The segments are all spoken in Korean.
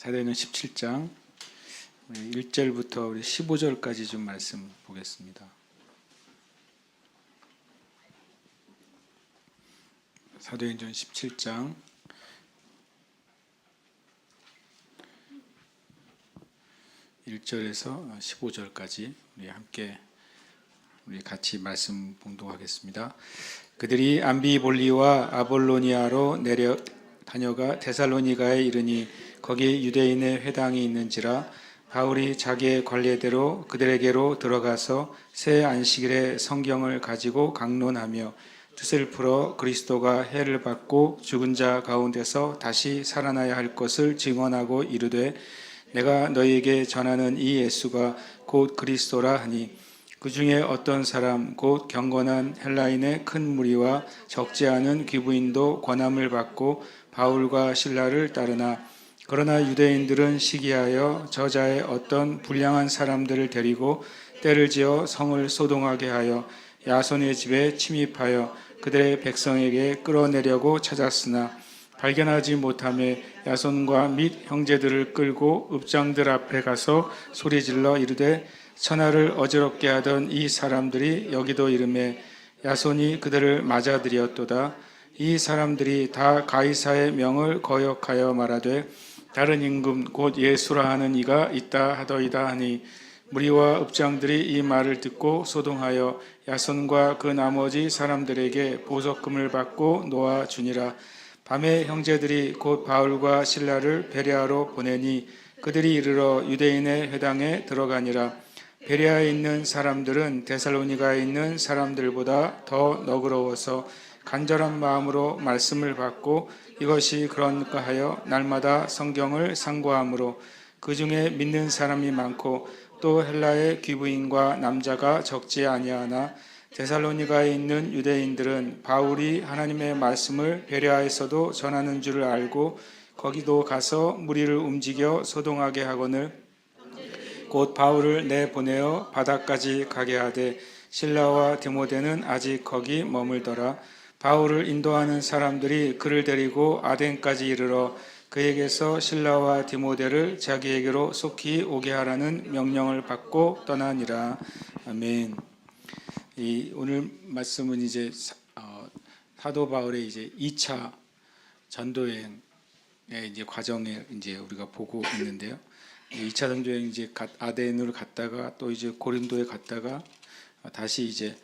사도행전 17장 1절부터 우리 15절까지 좀 말씀 보겠습니다. 사도행전 17장 1절에서 15절까지 우리 같이 말씀 봉독하겠습니다. 그들이 암비볼리와 아볼로니아로 내려 다녀가 데살로니가에 이르니 거기 유대인의 회당이 있는지라 바울이 자기의 관례대로 그들에게로 들어가서 새 안식일에 성경을 가지고 강론하며 뜻을 풀어 그리스도가 해를 받고 죽은 자 가운데서 다시 살아나야 할 것을 증언하고 이르되 내가 너희에게 전하는 이 예수가 곧 그리스도라 하니 그 중에 어떤 사람 곧 경건한 헬라인의 큰 무리와 적지 않은 귀부인도 권함을 받고 바울과 실라를 따르나 그러나 유대인들은 시기하여 저자의 어떤 불량한 사람들을 데리고 때를 지어 성을 소동하게 하여 야손의 집에 침입하여 그들의 백성에게 끌어내려고 찾았으나 발견하지 못하며 야손과 및 형제들을 끌고 읍장들 앞에 가서 소리질러 이르되 천하를 어지럽게 하던 이 사람들이 여기도 이르매 야손이 그들을 맞아들였도다. 이 사람들이 다 가이사의 명을 거역하여 말하되 다른 임금 곧 예수라 하는 이가 있다 하더이다 하니 무리와 읍장들이 이 말을 듣고 소동하여 야손과 그 나머지 사람들에게 보석금을 받고 놓아주니라. 밤에 형제들이 곧 바울과 실라를 베레아로 보내니 그들이 이르러 유대인의 회당에 들어가니라. 베레아에 있는 사람들은 데살로니가에 있는 사람들보다 더 너그러워서 간절한 마음으로 말씀을 받고 이것이 그런가 하여 날마다 성경을 상고하므로 그 중에 믿는 사람이 많고 또 헬라의 귀부인과 남자가 적지 아니하나 데살로니가에 있는 유대인들은 바울이 하나님의 말씀을 베레아에서도 전하는 줄을 알고 거기도 가서 무리를 움직여 소동하게 하거늘 곧 바울을 내보내어 바다까지 가게 하되 실라와 디모데는 아직 거기 머물더라. 바울을 인도하는 사람들이 그를 데리고 아덴까지 이르러 그에게서 실라와 디모데를 자기에게로 속히 오게 하라는 명령을 받고 떠나니라. 아멘. 오늘 말씀은 이제 사도 바울의 이제 2차 전도여행의 이제 과정에 이제 우리가 보고 있는데요. 2차 전도여행 이제 아덴으로 갔다가 또 이제 고린도에 갔다가 다시 이제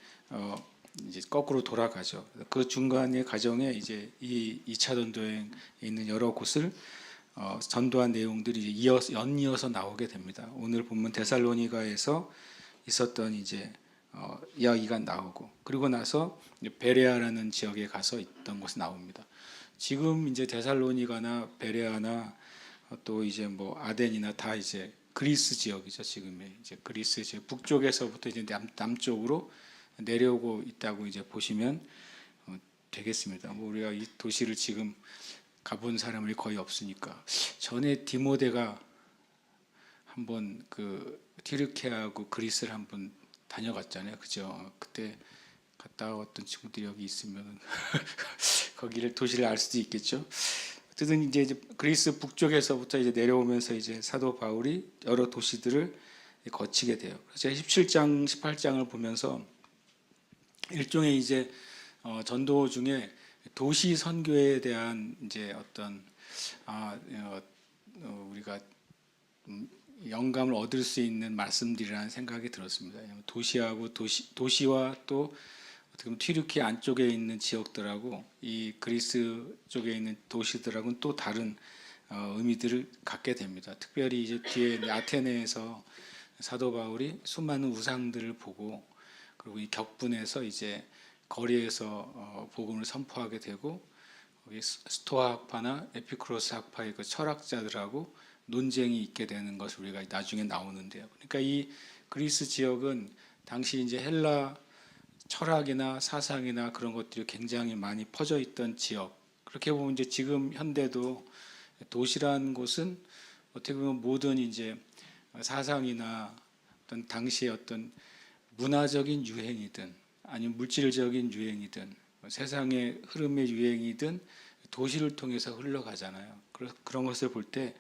거꾸로 돌아가죠. 그 중간의 과정에 이제 이 2차 전도여행에 있는 여러 곳을 전도한 내용들이 연이어서 나오게 됩니다. 오늘 보면 데살로니가에서 있었던 이제 이야기가 나오고 그리고 나서 베레아라는 지역에 가서 있던 것이 나옵니다. 지금 이제 데살로니가나 베레아나 또 이제 뭐 아덴이나 다 이제 그리스 지역이죠. 지금의 이제 그리스 지역 북쪽에서부터 이제 남쪽으로 내려오고 있다고 이제 보시면 되겠습니다. 뭐 우리가 이 도시를 지금 가본 사람이 거의 없으니까 전에 디모데가 한번 그 튀르키아하고 그리스를 한번 다녀갔잖아요. 그죠? 그때 갔다 왔던 친구들이 여기 있으면 거기를 도시를 알 수도 있겠죠. 어쨌든 이제 그리스 북쪽에서부터 이제 내려오면서 이제 사도 바울이 여러 도시들을 거치게 돼요. 그래서 17장, 18장을 보면서 일종의 이제 전도 중에 도시 선교에 대한 이제 어떤 우리가 영감을 얻을 수 있는 말씀들이라는 생각이 들었습니다. 도시하고 도시와 또 어떻게 보면 튀르키 안쪽에 있는 지역들하고 이 그리스 쪽에 있는 도시들하고는 또 다른 의미들을 갖게 됩니다. 특별히 이제 뒤에 아테네에서 사도 바울이 수많은 우상들을 보고 그리고 이 격분에서 이제 거리에서 복음을 선포하게 되고 스토아 학파나 에피쿠로스 학파의 그 철학자들하고 논쟁이 있게 되는 것을 우리가 나중에 나오는데요. 그러니까 이 그리스 지역은 당시 이제 헬라 철학이나 사상이나 그런 것들이 굉장히 많이 퍼져 있던 지역. 그렇게 보면 이제 지금 현대도 도시라는 곳은 어떻게 보면 모든 이제 사상이나 어떤 당시의 어떤 문화적인 유행이든 아니면 물질적인 유행이든 세상의 흐름의 유행이든 도시를 통해서 흘러가잖아요. 그런 것을 볼 때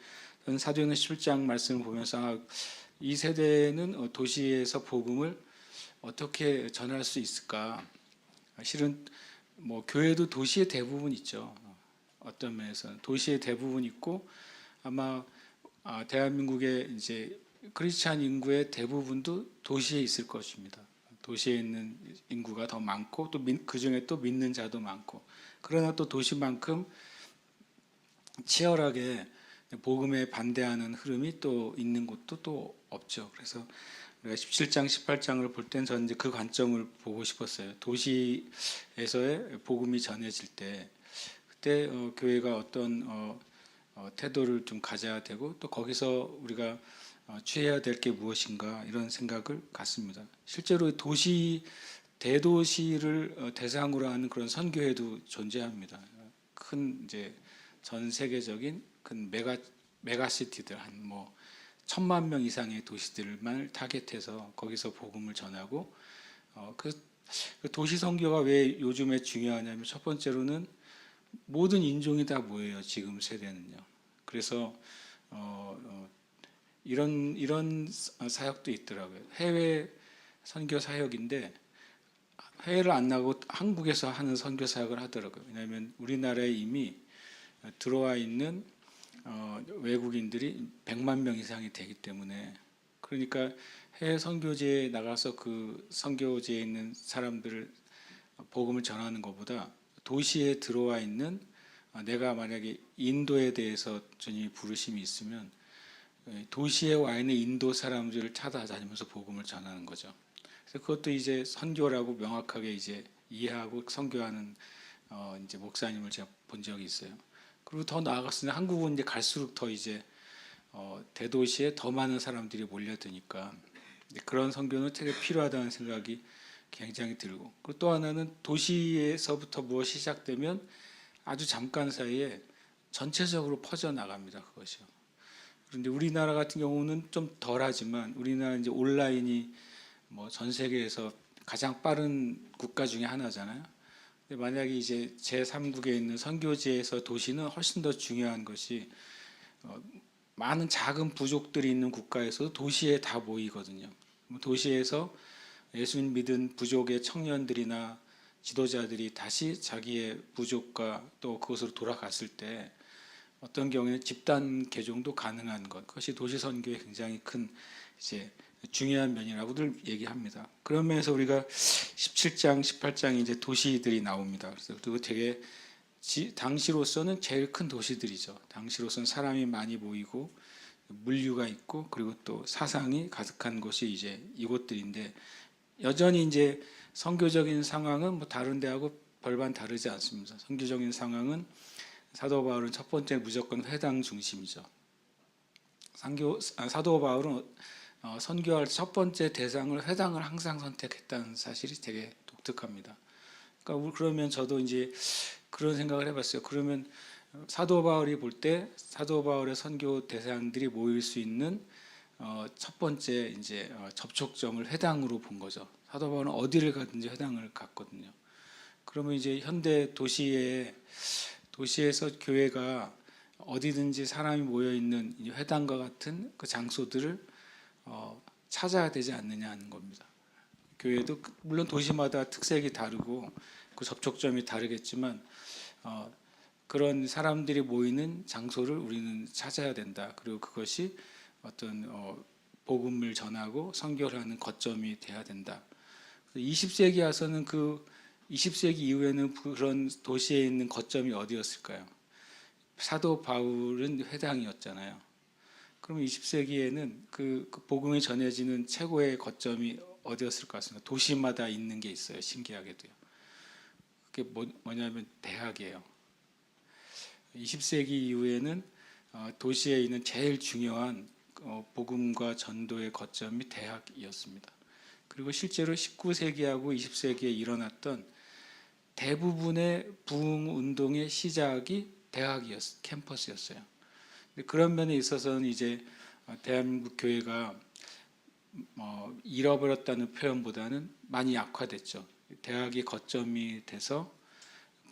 사도행전 17장 말씀을 보면서 이 세대는 도시에서 복음을 어떻게 전할 수 있을까? 실은 뭐 교회도 도시의 대부분 있죠. 어떤 면에서는 도시의 대부분 있고 아마 대한민국의 이제 크리스찬 인구의 대부분도 도시에 있을 것입니다. 도시에 있는 인구가 더 많고 또 그 중에 또 믿는 자도 많고 그러나 또 도시만큼 치열하게 복음에 반대하는 흐름이 또 있는 곳도 또 없죠. 그래서 우리가 17장, 18장을 볼 땐 저는 이제 그 관점을 보고 싶었어요. 도시에서의 복음이 전해질 때 그때 교회가 어떤 태도를 좀 가져야 되고 또 거기서 우리가 취해야 될 게 무엇인가 이런 생각을 갖습니다. 실제로 대도시를 대상으로 하는 그런 선교회도 존재합니다. 큰 이제 전 세계적인 큰 메가시티들 한 뭐 1,000만 명 이상의 도시들만 타겟해서 거기서 복음을 전하고 그 도시 선교가 왜 요즘에 중요하냐면 첫 번째로는 모든 인종이 다 모여요. 지금 세대는요. 그래서 이런 사역도 있더라고요. 해외 선교 사역인데 해외를 안 나고 한국에서 하는 선교 사역을 하더라고요. 왜냐하면 우리나라에 이미 들어와 있는 외국인들이 100만 명 이상이 되기 때문에 그러니까 해외 선교지에 나가서 그 선교지에 있는 사람들을 복음을 전하는 것보다 도시에 들어와 있는 내가 만약에 인도에 대해서 주님이 부르심이 있으면 도시에 와 있는 인도 사람들을 찾아다니면서 복음을 전하는 거죠. 그래서 그것도 이제 선교라고 명확하게 이제 이해하고 선교하는 이제 목사님을 제가 본 적이 있어요. 그리고 더 나아갔으면 한국은 이제 갈수록 더 이제 대도시에 더 많은 사람들이 몰려드니까 그런 선교는 되게 필요하다는 생각이 굉장히 들고 그리고 또 하나는 도시에서부터 무엇이 시작되면 아주 잠깐 사이에 전체적으로 퍼져나갑니다. 그것이요. 그런데 우리나라 같은 경우는 좀 덜하지만 우리나라 이제 온라인이 뭐 전 세계에서 가장 빠른 국가 중에 하나잖아요. 근데 만약에 이제 제3국에 있는 선교지에서 도시는 훨씬 더 중요한 것이 많은 작은 부족들이 있는 국가에서도 도시에 다 모이거든요. 도시에서 예수님 믿은 부족의 청년들이나 지도자들이 다시 자기의 부족과 또 그곳으로 돌아갔을 때 어떤 경우에는 집단 개종도 가능한 것, 그것이 도시 선교의 굉장히 큰 이제 중요한 면이라고들 얘기합니다. 그런 면에서 우리가 17장, 18장이 이제 도시들이 나옵니다. 그래서 그리고 되게 당시로서는 제일 큰 도시들이죠. 당시로서는 사람이 많이 모이고 물류가 있고 그리고 또 사상이 가득한 곳이 이제 이곳들인데 여전히 이제 선교적인 상황은 뭐 다른 데하고 별반 다르지 않습니다. 선교적인 상황은 사도 바울은 첫 번째 무조건 회당 중심이죠. 사도 바울은 선교할 첫 번째 대상을 회당을 항상 선택했다는 사실이 되게 독특합니다. 그러니까 그러면 저도 이제 그런 생각을 해봤어요. 그러면 사도 바울이 볼 때 사도 바울의 선교 대상들이 모일 수 있는 첫 번째 이제 접촉점을 회당으로 본 거죠. 사도 바울은 어디를 가든지 회당을 갔거든요. 그러면 이제 현대 도시에서 교회가 어디든지 사람이 모여 있는 회당과 같은 그 장소들을 찾아야 되지 않느냐 하는 겁니다. 교회도 물론 도시마다 특색이 다르고 그 접촉점이 다르겠지만 그런 사람들이 모이는 장소를 우리는 찾아야 된다. 그리고 그것이 어떤 복음을 전하고 선교를 하는 거점이 돼야 된다. 20세기 와서는 20세기 이후에는 그런 도시에 있는 거점이 어디였을까요? 사도 바울은 회당이었잖아요. 그러면 20세기에는 그 복음이 전해지는 최고의 거점이 어디였을 것 같습니다. 도시마다 있는 게 있어요. 신기하게도요. 그게 뭐냐면 대학이에요. 20세기 이후에는 도시에 있는 제일 중요한 복음과 전도의 거점이 대학이었습니다. 그리고 실제로 19세기하고 20세기에 일어났던 대부분의 부흥 운동의 시작이 캠퍼스였어요. 그런 면에 있어서는 이제 대한민국 교회가 잃어버렸다는 표현보다는 많이 약화됐죠. 대학이 거점이 돼서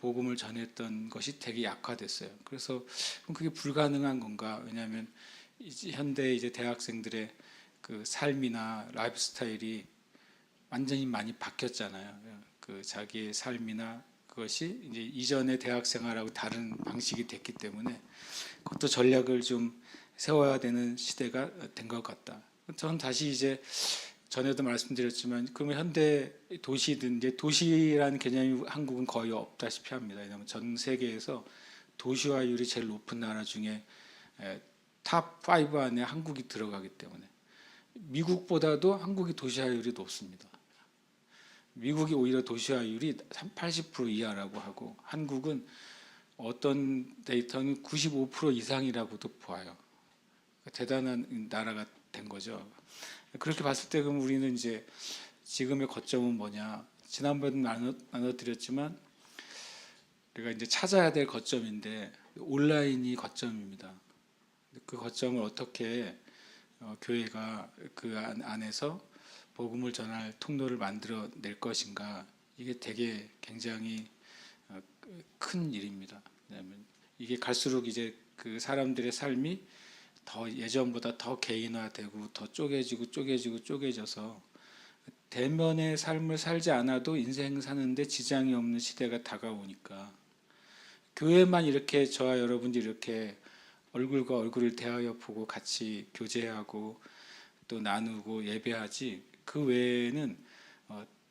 복음을 전했던 것이 되게 약화됐어요. 그래서 그럼 그게 불가능한 건가? 왜냐하면 이제 현대 이제 대학생들의 그 삶이나 라이프 스타일이 완전히 많이 바뀌었잖아요. 그 자기의 삶이나 그것이 이제 이전의 대학 생활하고 다른 방식이 됐기 때문에 그것도 전략을 좀 세워야 되는 시대가 된 것 같다. 저는 다시 이제 전에도 말씀드렸지만 그러면 현대 도시든 이제 도시라는 개념이 한국은 거의 없다시피 합니다. 왜냐하면 전 세계에서 도시화율이 제일 높은 나라 중에 탑 5 안에 한국이 들어가기 때문에 미국보다도 한국이 도시화율이 높습니다. 미국이 오히려 도시화율이 80% 이하라고 하고 한국은 어떤 데이터는 95% 이상이라고도 보아요. 대단한 나라가 된 거죠. 그렇게 봤을 때 그럼 우리는 이제 지금의 거점은 뭐냐? 지난번에 나눠드렸지만 우리가 이제 찾아야 될 거점인데 온라인이 거점입니다. 그 거점을 어떻게 교회가 그 안에서 복음을 전할 통로를 만들어 낼 것인가, 이게 되게 굉장히 큰 일입니다. 왜냐하면 이게 갈수록 이제 그 사람들의 삶이 더 예전보다 더 개인화되고 더 쪼개져서 대면의 삶을 살지 않아도 인생 사는데 지장이 없는 시대가 다가오니까 교회만 이렇게 저와 여러분들이 이렇게 얼굴과 얼굴을 대하여 보고 같이 교제하고 또 나누고 예배하지, 그 외에는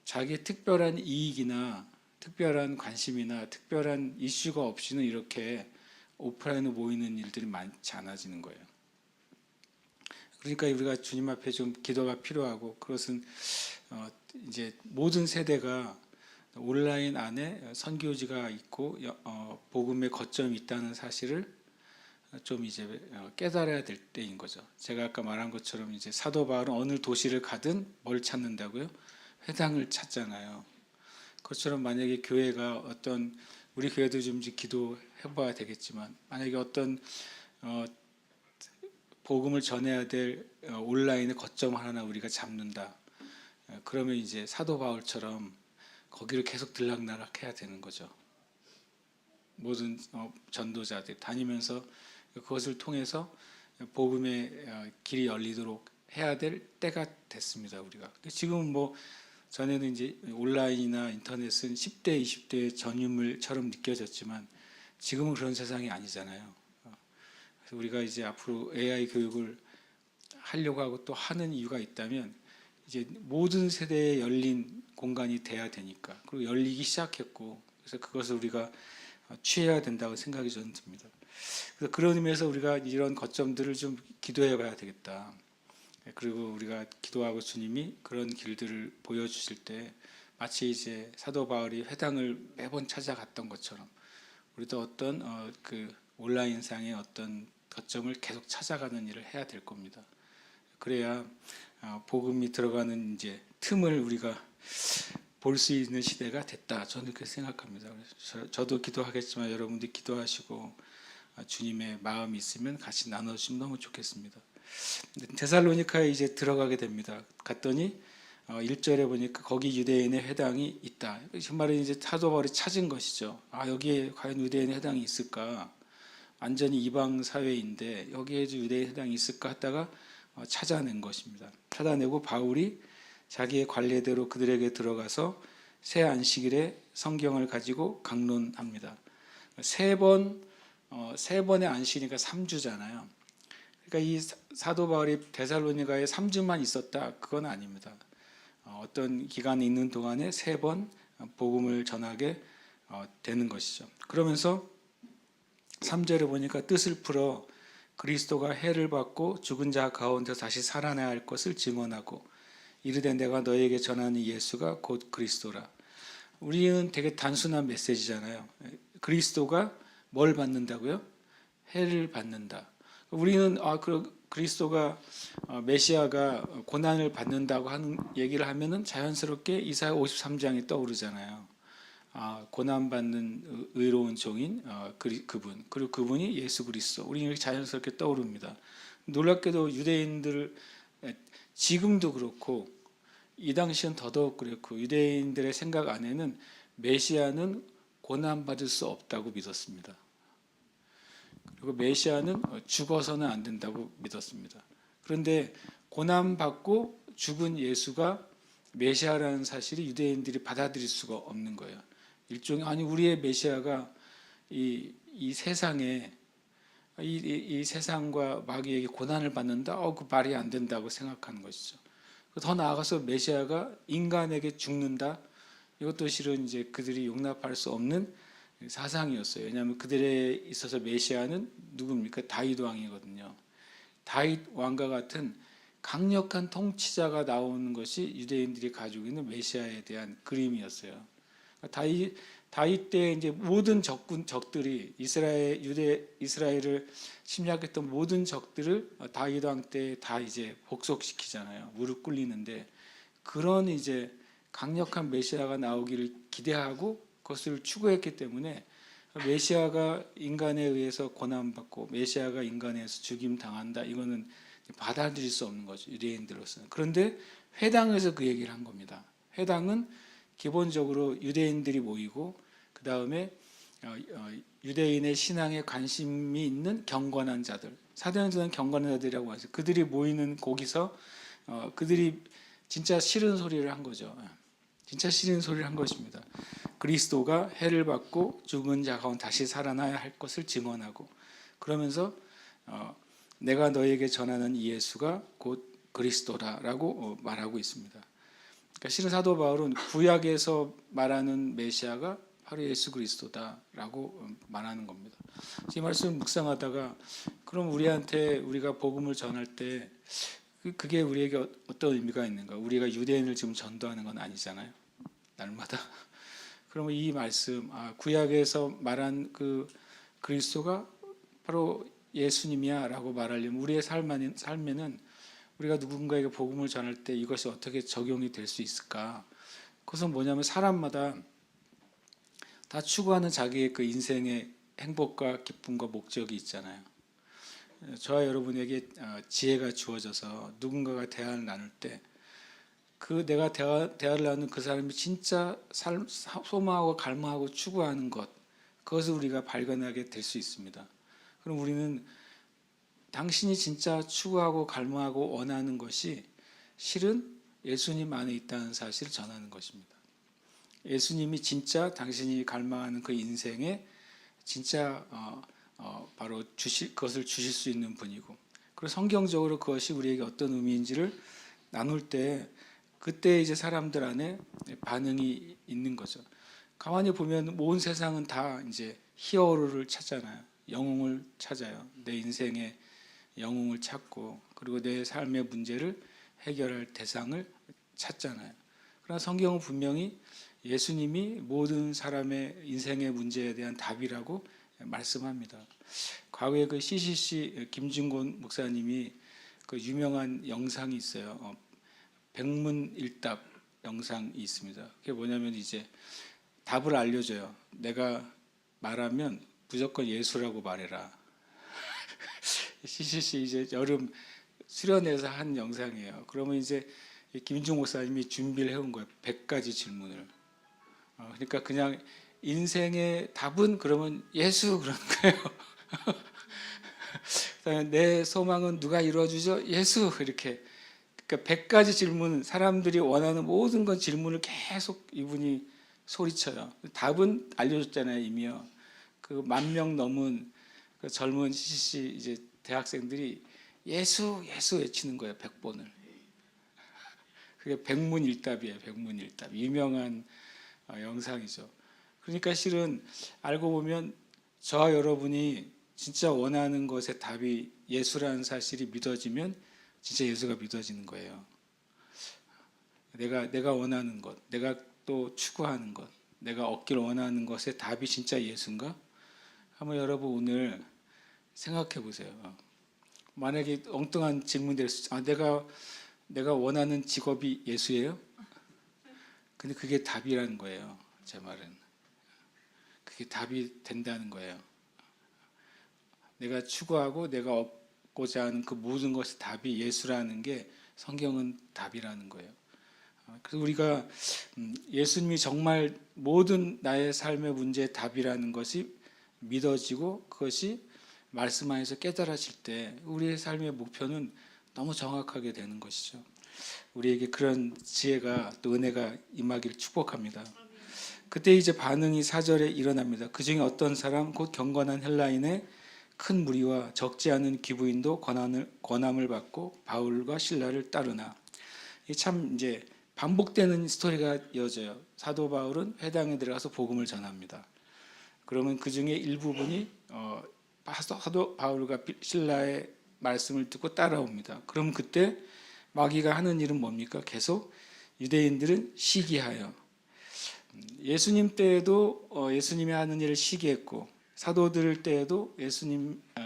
자기의 특별한 이익이나 특별한 관심이나 특별한 이슈가 없이는 이렇게 오프라인으로 모이는 일들이 많지 않아지는 거예요. 그러니까 우리가 주님 앞에 좀 기도가 필요하고, 그것은 이제 모든 세대가 온라인 안에 선교지가 있고 복음의 거점이 있다는 사실을 좀 이제 깨달아야 될 때인 거죠. 제가 아까 말한 것처럼 이제 사도 바울은 어느 도시를 가든 뭘 찾는다고요? 회당을 찾잖아요. 그것처럼 만약에 교회가 어떤, 우리 교회도 좀 이제 기도해봐야 되겠지만, 만약에 어떤 복음을 전해야 될 온라인의 거점 하나 우리가 잡는다. 그러면 이제 사도 바울처럼 거기를 계속 들락날락 해야 되는 거죠. 모든 전도자들 다니면서 그것을 통해서 복음의 길이 열리도록 해야 될 때가 됐습니다. 우리가 지금 뭐 전에는 이제 온라인이나 인터넷은 10대, 20대의 전유물처럼 느껴졌지만 지금은 그런 세상이 아니잖아요. 그래서 우리가 이제 앞으로 AI 교육을 하려고 하고 또 하는 이유가 있다면 이제 모든 세대에 열린 공간이 돼야 되니까, 그리고 열리기 시작했고, 그래서 그것을 우리가 취해야 된다고 생각이 저는 듭니다. 그래서 그런 의미에서 우리가 이런 거점들을 좀 기도해 봐야 되겠다. 그리고 우리가 기도하고 주님이 그런 길들을 보여주실 때 마치 이제 사도 바울이 회당을 매번 찾아갔던 것처럼 우리도 어떤 그 온라인상의 어떤 거점을 계속 찾아가는 일을 해야 될 겁니다. 그래야 복음이 들어가는 이제 틈을 우리가 볼 수 있는 시대가 됐다. 저는 그렇게 생각합니다. 저도 기도하겠지만 여러분들이 기도하시고 주님의 마음이 있으면 같이 나눠주시면 너무 좋겠습니다. 데살로니카에 이제 들어가게 됩니다. 갔더니 1절에 보니까 거기 유대인의 회당이 있다. 그 말은 이제 사도 바울이 찾은 것이죠. 여기에 과연 유대인의 회당이 있을까? 완전히 이방 사회인데 여기에도 유대인 회당이 있을까 하다가 찾아낸 것입니다. 찾아내고 바울이 자기의 관례대로 그들에게 들어가서 새 안식일에 성경을 가지고 강론합니다. 세 번의 안식이니까 3주잖아요. 그러니까 이 사도 바울이 데살로니가에 3주만 있었다, 그건 아닙니다. 어떤 기간이 있는 동안에 3번 복음을 전하게 되는 것이죠. 그러면서 3절에 보니까 뜻을 풀어 그리스도가 해를 받고 죽은 자 가운데 다시 살아나야 할 것을 증언하고 이르되 내가 너에게 전하는 예수가 곧 그리스도라. 우리는 되게 단순한 메시지잖아요. 그리스도가 뭘 받는다고요? 해를 받는다. 우리는 그리스도가 메시아가 고난을 받는다고 하는 얘기를 하면은 자연스럽게 이사야 53장이 떠오르잖아요. 고난받는 의로운 종인 그분, 그리고 그분이 예수 그리스도, 우리는 자연스럽게 떠오릅니다. 놀랍게도 유대인들 지금도 그렇고 이 당시엔 더더욱 그렇고 유대인들의 생각 안에는 메시아는 고난받을 수 없다고 믿었습니다. 그리고 메시아는 죽어서는 안 된다고 믿었습니다. 그런데 고난받고 죽은 예수가 메시아라는 사실이 유대인들이 받아들일 수가 없는 거예요. 일종의 아니 우리의 메시아가 이 세상에 이 세상과 마귀에게 고난을 받는다. 그 말이 안 된다고 생각하는 것이죠. 더 나아가서 메시아가 인간에게 죽는다. 이것도 실은 이제 그들이 용납할 수 없는 사상이었어요. 왜냐하면 그들에 있어서 메시아는 누굽니까? 다윗 왕이거든요. 다윗 왕과 같은 강력한 통치자가 나오는 것이 유대인들이 가지고 있는 메시아에 대한 그림이었어요. 다윗 때 이제 모든 적들이 이스라엘을 침략했던 모든 적들을 다윗 왕 때 다 이제 복속시키잖아요. 무릎 꿇리는데 그런 이제 강력한 메시아가 나오기를 기대하고 그것을 추구했기 때문에 메시아가 인간에 의해서 고난받고 메시아가 인간에 의해서 죽임 당한다. 이거는 받아들일 수 없는 거죠. 유대인들로서는. 그런데 회당에서 그 얘기를 한 겁니다. 회당은 기본적으로 유대인들이 모이고 그 다음에 유대인의 신앙에 관심이 있는 경건한 자들, 사도행전은 경건한 자들이라고 하죠. 그들이 모이는 곳에서 그들이 진짜 싫은 소리를 한 거죠. 진짜 싫은 소리를 한 것입니다. 그리스도가 해를 받고 죽은 자 가운데 다시 살아나야 할 것을 증언하고 그러면서 내가 너에게 전하는 이 예수가 곧 그리스도다라고 말하고 있습니다. 그러니까 실은 사도 바울은 구약에서 말하는 메시아가 바로 예수 그리스도다라고 말하는 겁니다. 이 말씀 묵상하다가 그럼 우리가 복음을 전할 때 그게 우리에게 어떤 의미가 있는가? 우리가 유대인을 지금 전도하는 건 아니잖아요. 날마다. 그러면 이 말씀, 구약에서 말한 그 그리스도가 바로 예수님이야라고 말하려면 우리의 삶에는 우리가 누군가에게 복음을 전할 때 이것이 어떻게 적용이 될 수 있을까? 그것은 뭐냐면 사람마다 다 추구하는 자기의 그 인생의 행복과 기쁨과 목적이 있잖아요. 저와 여러분에게 지혜가 주어져서 누군가가 대화를 나눌 때 그 내가 대화를 나누는 그 사람이 진짜 소망하고 갈망하고 추구하는 그것을 우리가 발견하게 될 수 있습니다. 그럼 우리는 당신이 진짜 추구하고 갈망하고 원하는 것이 실은 예수님 안에 있다는 사실을 전하는 것입니다. 예수님이 진짜 당신이 갈망하는 그 인생에 진짜 바로 그것을 주실 수 있는 분이고 그리고 성경적으로 그것이 우리에게 어떤 의미인지를 나눌 때 그때 이제 사람들 안에 반응이 있는 거죠. 가만히 보면 온 세상은 다 이제 히어로를 찾잖아요. 영웅을 찾아요. 내 인생의 영웅을 찾고 그리고 내 삶의 문제를 해결할 대상을 찾잖아요. 그러나 성경은 분명히 예수님이 모든 사람의 인생의 문제에 대한 답이라고 말씀합니다. 과거에 그 CCC 김진곤 목사님이 그 유명한 영상이 있어요. 백문일답 영상이 있습니다. 그게 뭐냐면 이제 답을 알려줘요. 내가 말하면 무조건 예수라고 말해라. CCC 이제 여름 수련회에서 한 영상이에요. 그러면 이제 김중 목사님이 준비를 해온 거예요. 100가지 질문을. 그러니까 그냥 인생의 답은 그러면 예수 그런 거예요. 내 소망은 누가 이루어주죠? 예수 이렇게. 그러니까 100가지 질문, 사람들이 원하는 모든 건 질문을 계속 이분이 소리쳐요. 답은 알려줬잖아요, 이미요. 그 10,000명 넘은 그 젊은 CCC 이제 대학생들이 예수, 예수 외치는 거예요, 100번을. 그게 백문일답이에요, 백문일답. 유명한 영상이죠. 그러니까 실은 알고 보면 저와 여러분이 진짜 원하는 것의 답이 예수라는 사실이 믿어지면 진짜 예수가 믿어지는 거예요. 내가 원하는 것, 내가 또 추구하는 것, 내가 얻기를 원하는 것의 답이 진짜 예수인가? 한번 여러분 오늘 생각해 보세요. 만약에 엉뚱한 질문 될 수, 내가 원하는 직업이 예수예요? 근데 그게 답이라는 거예요. 제 말은. 그게 답이 된다는 거예요. 내가 추구하고 내가 얻고자 하는 그 모든 것의 답이 예수라는 게 성경은 답이라는 거예요. 그래서 우리가 예수님이 정말 모든 나의 삶의 문제의 답이라는 것이 믿어지고 그것이 말씀 안에서 깨달아질 때 우리의 삶의 목표는 너무 정확하게 되는 것이죠. 우리에게 그런 지혜가 또 은혜가 임하기를 축복합니다. 그때 이제 반응이 4절에 일어납니다. 그 중에 어떤 사람 곧 경건한 헬라인의 큰 무리와 적지 않은 귀부인도 권함을 받고 바울과 실라를 따르나. 참 이제 반복되는 스토리가 이어져요. 사도 바울은 회당에 들어가서 복음을 전합니다. 그러면 그 중에 일부분이 사도 바울과 실라의 말씀을 듣고 따라옵니다. 그럼 그때 마귀가 하는 일은 뭡니까? 계속 유대인들은 시기하여, 예수님 때에도 예수님이 하는 일을 시기했고 사도들 때에도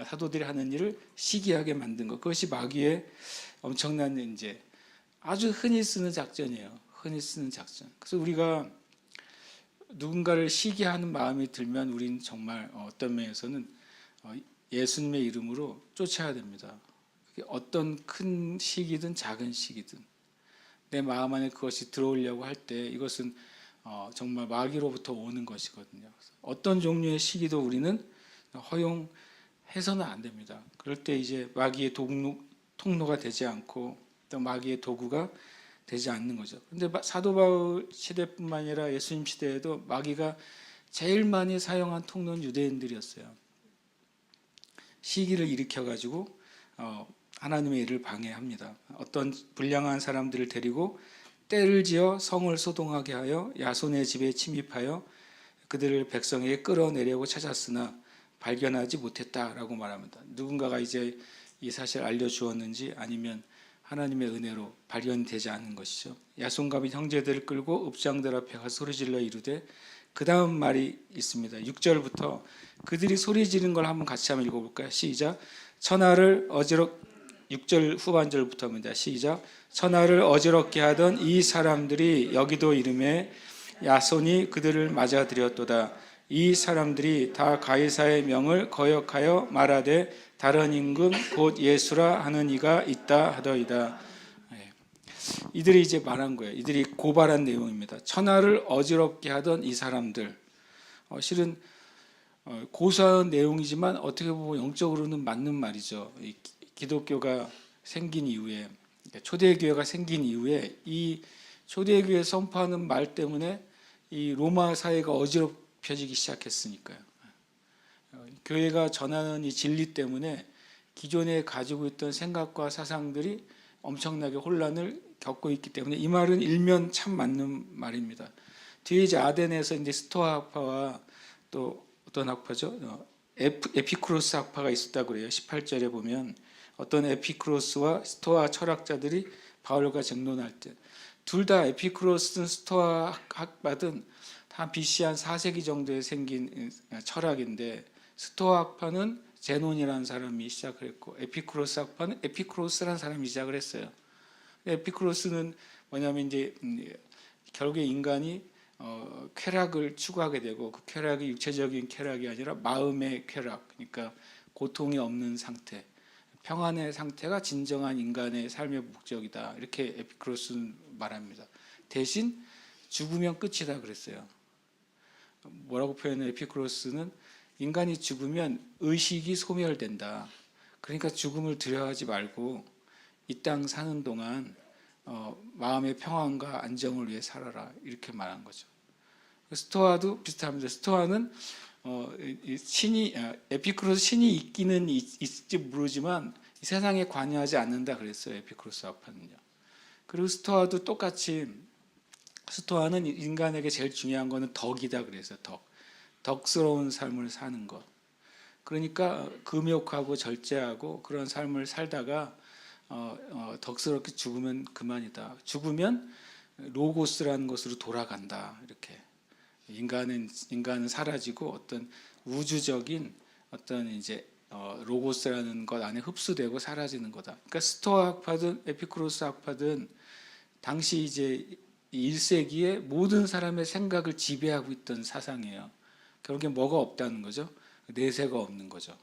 사도들이 하는 일을 시기하게 만든 것, 그것이 마귀의 엄청난 이제 아주 흔히 쓰는 작전이에요. 흔히 쓰는 작전. 그래서 우리가 누군가를 시기하는 마음이 들면 우리는 정말 어떤 면에서는 예수님의 이름으로 쫓아야 됩니다. 어떤 큰 시기든 작은 시기든 내 마음 안에 그것이 들어오려고 할 때 이것은 정말 마귀로부터 오는 것이거든요. 어떤 종류의 시기도 우리는 허용해서는 안 됩니다. 그럴 때 이제 마귀의 통로가 되지 않고 또 마귀의 도구가 되지 않는 거죠. 그런데 사도 바울 시대뿐만 아니라 예수님 시대에도 마귀가 제일 많이 사용한 통로는 유대인들이었어요. 시기를 일으켜 가지고 하나님의 일을 방해합니다. 어떤 불량한 사람들을 데리고 떼를 지어 성을 소동하게 하여 야손의 집에 침입하여 그들을 백성에게 끌어내려고 찾았으나 발견하지 못했다라고 말합니다. 누군가가 이제 이 사실을 알려주었는지 아니면 하나님의 은혜로 발견되지 않는 것이죠. 야손과 및 형제들을 끌고 읍장들 앞에 가서 소리질러 이르되, 그 다음 말이 있습니다. 6절부터 그들이 소리 지르는 걸 한번 같이 한번 읽어볼까요? 시작. 6절 후반절부터입니다. 시작. 천하를 어지럽게 하던 이 사람들이 여기도 이름에 야손이 그들을 맞아들였도다. 이 사람들이 다 가이사의 명을 거역하여 말하되 다른 임금 곧 예수라 하는 이가 있다 하더이다. 이들이 이제 말한 거예요. 이들이 고발한 내용입니다. 천하를 어지럽게 하던 이 사람들, 실은 고소한 내용이지만 어떻게 보면 영적으로는 맞는 말이죠. 기독교가 생긴 이후에, 초대교회가 생긴 이후에 이 초대교회 선포하는 말 때문에 이 로마 사회가 어지럽혀지기 시작했으니까요. 교회가 전하는 이 진리 때문에 기존에 가지고 있던 생각과 사상들이 엄청나게 혼란을 겪고 있기 때문에 이 말은 일면 참 맞는 말입니다. 뒤에 이제 아덴에서 이제 스토아 학파와 또 어떤 학파죠? 에피쿠로스 학파가 있었다고 그래요. 18절에 보면 어떤 에피쿠로스와 스토아 철학자들이 바울과 쟁론할 때 둘 다 에피쿠로스든 스토아 학파든 다 BC 한 4세기 정도에 생긴 철학인데, 스토아 학파는 제논이라는 사람이 시작을 했고 에피쿠로스 학파는 에피쿠로스라는 사람이 시작을 했어요. 에피쿠로스는 뭐냐면 이제 결국에 인간이 쾌락을 추구하게 되고 그 쾌락이 육체적인 쾌락이 아니라 마음의 쾌락, 그러니까 고통이 없는 상태, 평안의 상태가 진정한 인간의 삶의 목적이다, 이렇게 에피쿠로스는 말합니다. 대신 죽으면 끝이다 그랬어요. 뭐라고 표현해? 에피쿠로스는 인간이 죽으면 의식이 소멸된다. 그러니까 죽음을 두려워하지 말고 이 땅 사는 동안 마음의 평안과 안정을 위해 살아라, 이렇게 말한 거죠. 스토아도 비슷합니다. 스토아는 에피쿠로스 신이 있기는 있을지 모르지만 이 세상에 관여하지 않는다 그랬어요. 에피쿠로스 학파는요. 그리고 스토아도 똑같이, 스토아는 인간에게 제일 중요한 거는 덕이다 그래서 덕스러운 삶을 사는 것. 그러니까 금욕하고 절제하고 그런 삶을 살다가 덕스럽게 죽으면 그만이다. 죽으면 로고스라는 것으로 돌아간다. 이렇게 인간은 사라지고 어떤 우주적인 어떤 이제 로고스라는 것 안에 흡수되고 사라지는 거다. 그러니까 스토아 학파든 에피쿠로스 학파든 당시 이제 1세기에 모든 사람의 생각을 지배하고 있던 사상이에요. 결국에 뭐가 없다는 거죠? 내세가 없는 거죠.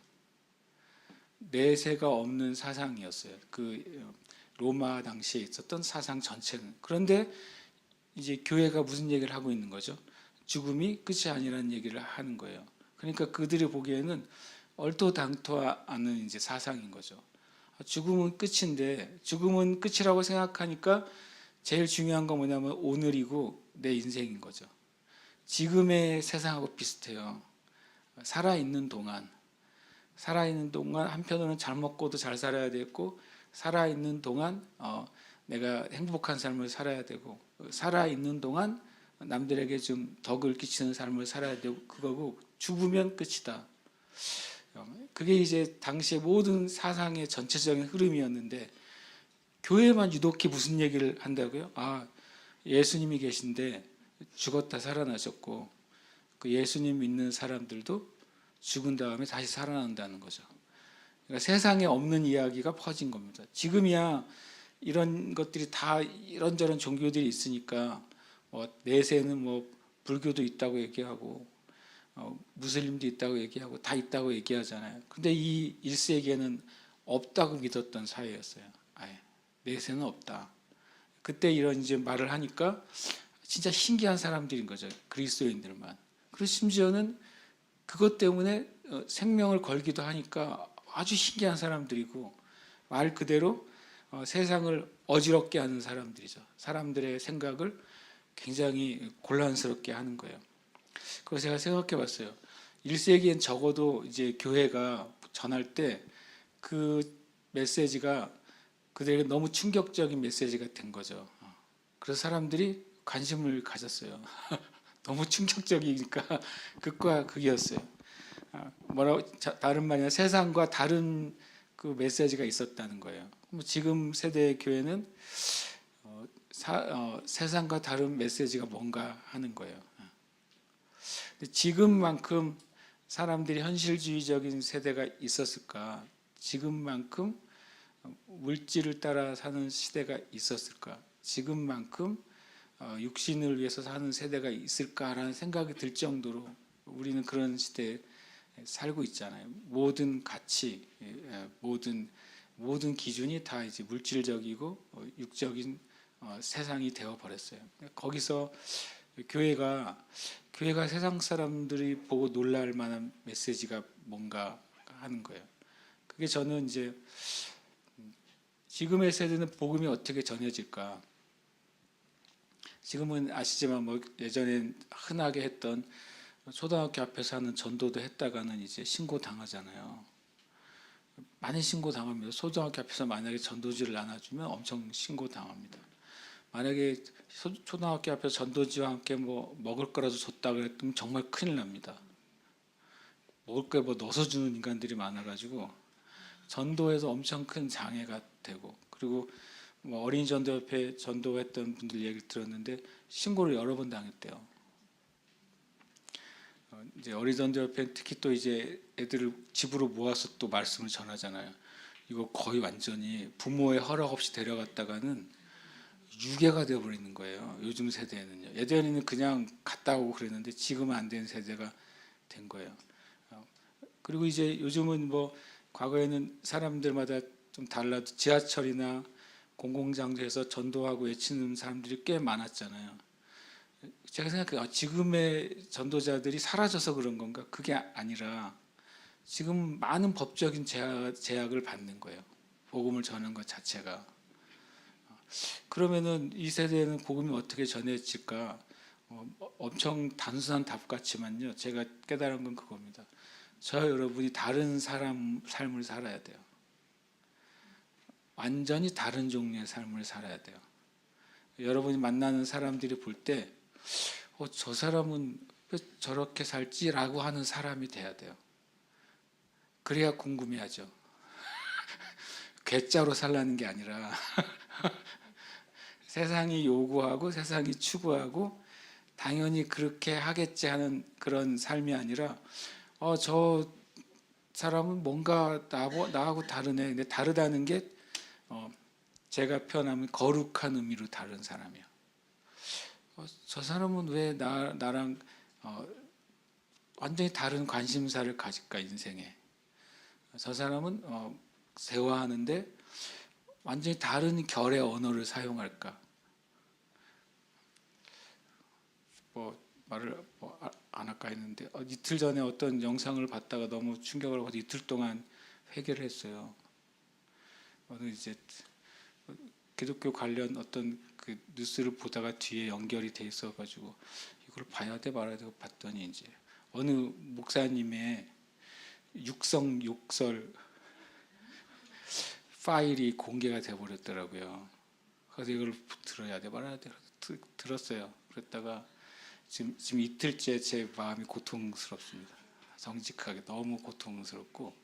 내세가 없는 사상이었어요. 그 로마 당시에 있었던 사상 전체는. 그런데 이제 교회가 무슨 얘기를 하고 있는 거죠? 죽음이 끝이 아니라는 얘기를 하는 거예요. 그러니까 그들이 보기에는 얼토당토하는 이제 사상인 거죠. 죽음은 끝인데, 죽음은 끝이라고 생각하니까 제일 중요한 건 뭐냐면 오늘이고 내 인생인 거죠. 지금의 세상하고 비슷해요. 살아있는 동안 한편으로는 잘 먹고도 잘 살아야 되고, 살아있는 동안 내가 행복한 삶을 살아야 되고, 살아있는 동안 남들에게 좀 덕을 끼치는 삶을 살아야 되고, 그거고 죽으면 끝이다. 그게 이제 당시의 모든 사상의 전체적인 흐름이었는데, 교회만 유독히 무슨 얘기를 한다고요? 예수님이 계신데 죽었다 살아나셨고, 그 예수님 믿는 사람들도 죽은 다음에 다시 살아난다는 거죠. 그러니까 세상에 없는 이야기가 퍼진 겁니다. 지금이야 이런 것들이 다 이런저런 종교들이 있으니까 내세는 불교도 있다고 얘기하고 무슬림도 있다고 얘기하고 다 있다고 얘기하잖아요. 근데 이 1세기에는 없다고 믿었던 사회였어요. 아예 내세는 없다. 그때 이런 이제 말을 하니까 진짜 신기한 사람들인 거죠. 그리스도인들만. 그리고 심지어는 그것 때문에 생명을 걸기도 하니까 아주 신기한 사람들이고, 말 그대로 세상을 어지럽게 하는 사람들이죠. 사람들의 생각을 굉장히 곤란스럽게 하는 거예요. 그래서 제가 생각해 봤어요. 1세기엔 적어도 이제 교회가 전할 때 그 메시지가 그들에게 너무 충격적인 메시지가 된 거죠. 그래서 사람들이 관심을 가졌어요. 너무 충격적이니까 극과 극이었어요. 뭐라고 다른 말이 아니라 세상과 다른 그 메시지가 있었다는 거예요. 지금 세대의 교회는 세상과 다른 메시지가 뭔가 하는 거예요. 지금만큼 사람들이 현실주의적인 세대가 있었을까? 지금만큼 물질을 따라 사는 시대가 있었을까? 지금만큼 육신을 위해서 사는 세대가 있을까라는 생각이 들 정도로 우리는 그런 시대에 살고 있잖아요. 모든 가치, 모든 기준이 다 이제 물질적이고 육적인 세상이 되어 버렸어요. 거기서 교회가 세상 사람들이 보고 놀랄 만한 메시지가 뭔가 하는 거예요. 그게 저는 이제 지금의 세대는 복음이 어떻게 전해질까? 지금은 아시지만 예전엔 흔하게 했던 초등학교 앞에서 하는 전도도 했다가는 이제 신고 당하잖아요. 많이 신고 당합니다. 초등학교 앞에서 만약에 전도지를 나눠주면 엄청 신고 당합니다. 만약에 초등학교 앞에서 전도지와 함께 먹을 거라도 줬다 그랬더니 정말 큰일 납니다. 먹을 거 넣어서 주는 인간들이 많아가지고 전도에서 엄청 큰 장애가 되고, 그리고 어린이 전도협회 전도했던 분들 얘기를 들었는데 신고를 여러 번 당했대요. 이제 어린이 전도협회 특히 또 이제 애들을 집으로 모아서 또 말씀을 전하잖아요. 이거 거의 완전히 부모의 허락 없이 데려갔다가는 유괴가 되어버리는 거예요. 요즘 세대에는요. 예전에는 그냥 갔다 오고 그랬는데 지금은 안 되는 세대가 된 거예요. 그리고 이제 요즘은 과거에는 사람들마다 좀 달라도 지하철이나 공공장소에서 전도하고 외치는 사람들이 꽤 많았잖아요. 제가 생각해요. 지금의 전도자들이 사라져서 그런 건가? 그게 아니라 지금 많은 법적인 제약을 받는 거예요. 복음을 전하는 것 자체가. 그러면은 이 세대에는 복음이 어떻게 전해질까? 엄청 단순한 답 같지만요. 제가 깨달은 건 그겁니다. 여러분이 다른 사람 삶을 살아야 돼요. 완전히 다른 종류의 삶을 살아야 돼요. 여러분이 만나는 사람들이 볼 때 저 사람은 왜 저렇게 살지라고 하는 사람이 돼야 돼요. 그래야 궁금해하죠. 괴짜로 살라는 게 아니라 세상이 요구하고 세상이 추구하고 당연히 그렇게 하겠지 하는 그런 삶이 아니라 저 사람은 뭔가 나하고 다르네. 근데 다르다는 게 제가 표현하면 거룩한 의미로 다른 사람이야. 저 사람은 왜 나랑 완전히 다른 관심사를 가질까 인생에. 저 사람은 대화하는데 완전히 다른 결의 언어를 사용할까. 말을 안 할까 했는데 이틀 전에 어떤 영상을 봤다가 너무 충격을 받아서 이틀 동안 회개를 했어요. 오늘 이제 기독교 관련 어떤 그 뉴스를 보다가 뒤에 연결이 돼 있어가지고 이걸 봐야 돼 말아야 돼 봤더니 이제 어느 목사님의 육성 욕설 파일이 공개가 돼 버렸더라고요. 그래서 이걸 들어야 돼 말아야 돼 들었어요. 그랬다가 지금 이틀째 제 마음이 고통스럽습니다. 정직하게 너무 고통스럽고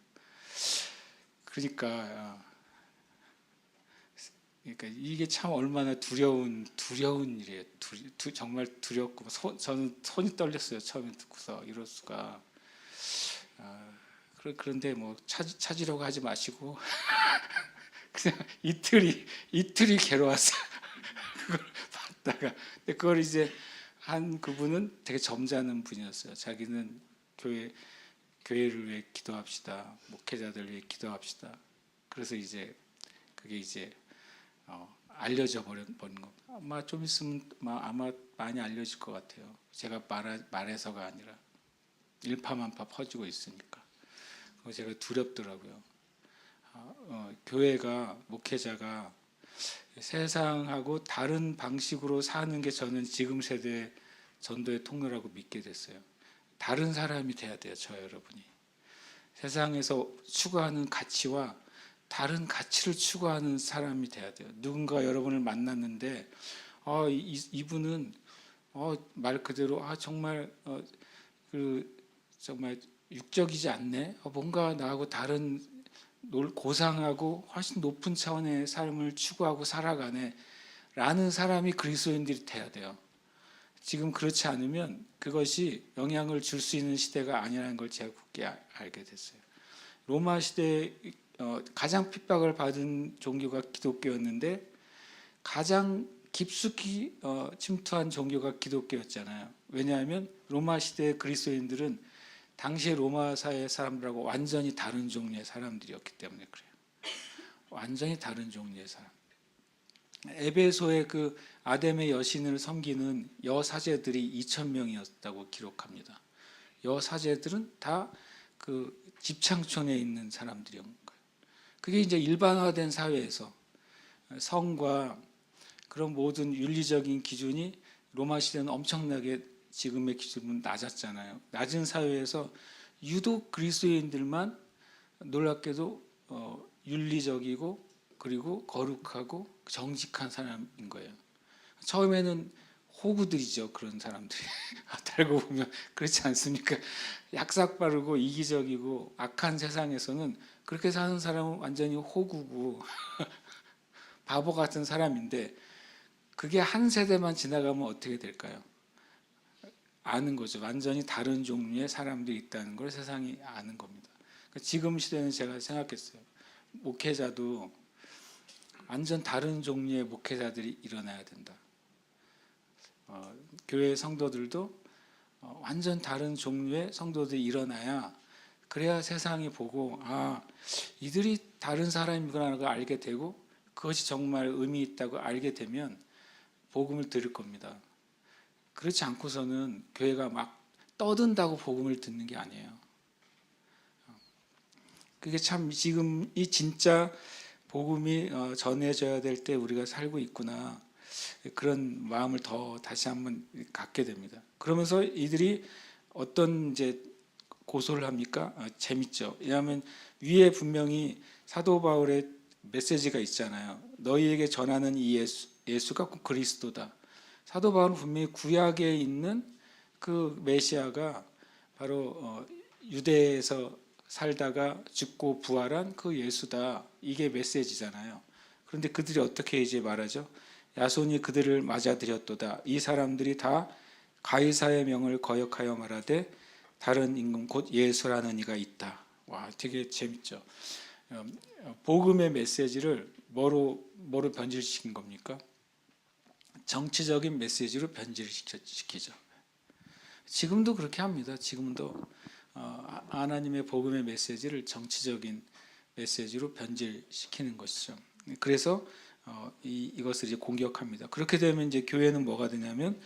그러니까 이게 참 얼마나 두려운 일이에요. 정말 두렵고 저는 손이 떨렸어요. 처음에 듣고서 이럴 수가. 그런데 뭐 찾으려고 하지 마시고 그냥 이틀이 괴로웠어요. 그걸 봤다가 근데 그걸 이제 한 그분은 되게 점잖은 분이었어요. 자기는 교회를 위해 기도합시다. 목회자들 위해 기도합시다. 그래서 이제 그게 이제 알려져 버린 겁니다. 아마 좀 있으면 아마 많이 알려질 것 같아요. 제가 말해서가 아니라 일파만파 퍼지고 있으니까. 제가 두렵더라고요. 교회가 목회자가 세상하고 다른 방식으로 사는 게 저는 지금 세대 전도의 통로라고 믿게 됐어요. 다른 사람이 돼야 돼요. 저 여러분이 세상에서 추구하는 가치와 다른 가치를 추구하는 사람이 돼야 돼요. 누군가 여러분을 만났는데 이분은 말 그대로 정말 정말 육적이지 않네. 뭔가 나하고 다른 고상하고 훨씬 높은 차원의 삶을 추구하고 살아가네 라는 사람이 그리스도인들이 돼야 돼요. 지금 그렇지 않으면 그것이 영향을 줄 수 있는 시대가 아니라는 걸 제가 굳게 알게 됐어요. 로마 시대에 가장 핍박을 받은 종교가 기독교였는데 가장 깊숙이 침투한 종교가 기독교였잖아요. 왜냐하면 로마 시대의 그리스도인들은 당시의 로마 사회 사람들하고 완전히 다른 종류의 사람들이었기 때문에 그래요. 완전히 다른 종류의 사람. 에베소의 그 아담의 여신을 섬기는 여사제들이 2,000명이었다고 기록합니다. 여사제들은 다 그 집창촌에 있는 사람들이었던 거예요. 그게 이제 일반화된 사회에서 성과 그런 모든 윤리적인 기준이 로마 시대는 엄청나게 지금의 기준은 낮았잖아요. 낮은 사회에서 유독 그리스도인들만 놀랍게도 윤리적이고 그리고 거룩하고 정직한 사람인 거예요. 처음에는 호구들이죠. 그런 사람들이. 달고 보면 그렇지 않습니까? 약삭 빠르고 이기적이고 악한 세상에서는 그렇게 사는 사람은 완전히 호구고 바보 같은 사람인데 그게 한 세대만 지나가면 어떻게 될까요? 아는 거죠. 완전히 다른 종류의 사람들이 있다는 걸 세상이 아는 겁니다. 지금 시대는 제가 생각했어요. 목회자도 완전 다른 종류의 목회자들이 일어나야 된다. 교회 성도들도 완전 다른 종류의 성도들이 일어나야 그래야 세상이 보고 이들이 다른 사람이구나를 알게 되고 그것이 정말 의미 있다고 알게 되면 복음을 들을 겁니다. 그렇지 않고서는 교회가 막 떠든다고 복음을 듣는 게 아니에요. 그게 참 지금 이 진짜 복음이 전해져야 될 때 우리가 살고 있구나. 그런 마음을 더 다시 한번 갖게 됩니다. 그러면서 이들이 어떤 이제 고소를 합니까? 재밌죠. 왜냐하면 위에 분명히 사도 바울의 메시지가 있잖아요. 너희에게 전하는 이 예수가 그리스도다. 사도 바울은 분명히 구약에 있는 그 메시아가 바로 유대에서 살다가 죽고 부활한 그 예수다. 이게 메시지잖아요. 그런데 그들이 어떻게 이제 말하죠? 야손이 그들을 맞아들였도다. 이 사람들이 다 가이사의 명을 거역하여 말하되 다른 임금 곧 예수라는 이가 있다. 와, 되게 재밌죠. 복음의 메시지를 뭐로 변질시킨 겁니까? 정치적인 메시지로 변질시키죠. 지금도 그렇게 합니다. 지금도 하나님의 복음의 메시지를 정치적인 메시지로 변질시키는 것이죠. 그래서 이것을 이제 공격합니다. 그렇게 되면 이제 교회는 뭐가 되냐면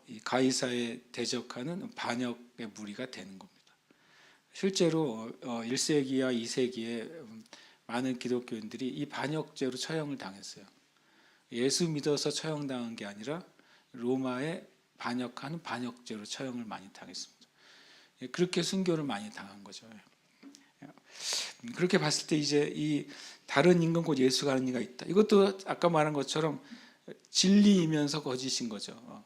이 가이사에 대적하는 반역의 무리가 되는 겁니다. 실제로 1세기와 2세기에 많은 기독교인들이 이 반역죄로 처형을 당했어요. 예수 믿어서 처형당한 게 아니라 로마에 반역하는 반역죄로 처형을 많이 당했습니다. 그렇게 순교를 많이 당한 거죠. 그렇게 봤을 때 이제 이 다른 임금 곧 예수가 하는 이가 있다. 이것도 아까 말한 것처럼 진리이면서 거짓인 거죠.